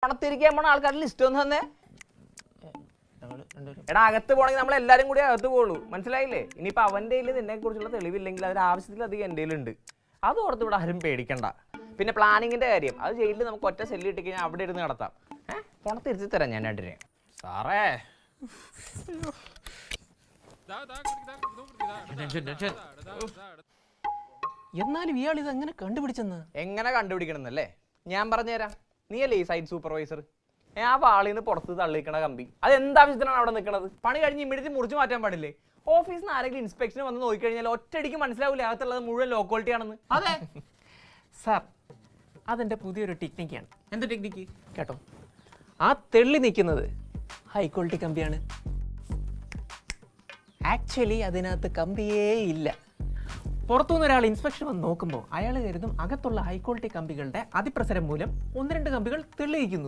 പണത്തിരിക്കാൻ പോണ ആൾക്കാരുടെ ലിസ്റ്റ് ഒന്ന് തന്നെ. എടാ അകത്ത് പോണെങ്കിൽ നമ്മൾ എല്ലാരും കൂടി അകത്ത് പോകുള്ളൂ, മനസ്സിലായില്ലേ? ഇനിയിപ്പോൾ അവൻ്റെ കയ്യിൽ നിന്നെ കുറിച്ചുള്ള തെളിവില്ലെങ്കിൽ അതിന് ആവശ്യത്തിലധികം എൻ്റെ കയ്യിലുണ്ട്. അത് ഓർത്ത് ഇവിടെ ആരും പേടിക്കണ്ട. പിന്നെ പ്ലാനിങ്ങിന്റെ കാര്യം അത് ജയിലിൽ നമുക്ക് ഒറ്റ സെല്ല് ഇട്ട് കഴിഞ്ഞാൽ അവിടെ ഇരുന്ന് നടത്താം. പണം തിരിച്ചു തരാം ഞാൻ രണ്ടിനെ. സാറേ എന്നാലും ഇയാൾ ഇത് എങ്ങനെ കണ്ടുപിടിച്ചെന്ന്? എങ്ങനെ കണ്ടുപിടിക്കണമെന്നല്ലേ ഞാൻ പറഞ്ഞുതരാം. നീയല്ലേ ഈ സൈറ്റ് സൂപ്പർവൈസർ? ആ വാളിൽ നിന്ന് പുറത്ത് തള്ളിക്കണ കമ്പി അത് എന്താവശ്യത്തിനാണ് അവിടെ നിൽക്കുന്നത്? പണി കഴിഞ്ഞ് ഇമ്മീഡിയറ്റ് മുറിച്ച് മാറ്റാൻ പാടില്ലേ? ഓഫീസിൽ നിന്ന് ആരെങ്കിലും ഇൻസ്പെക്ഷന് വന്ന് നോക്കിക്കഴിഞ്ഞാൽ ഒറ്റയടിക്ക് മനസ്സിലാവില്ല അകത്തുള്ളത് മുഴുവൻ ലോ ക്വാളിറ്റി ആണെന്ന്. അതെ സാർ, അതെൻ്റെ പുതിയൊരു ടെക്നിക്കാണ്. എന്ത് ടെക്നിക്ക് കേട്ടോ? ആ തെള്ളി നിൽക്കുന്നത് ഹൈ ക്വാളിറ്റി കമ്പിയാണ്. ആക്ച്വലി അതിനകത്ത് കമ്പിയേ ഇല്ല. പുറത്തുനിന്ന് ഒരാൾ ഇൻസ്പെക്ഷൻ വന്ന് നോക്കുമ്പോൾ അയാൾ കരുതും അകത്തുള്ള ഹൈ ക്വാളിറ്റി കമ്പികളുടെ അതിപ്രസരം മൂലം 1-2 കമ്പികൾ തെളിയിക്കുന്നു.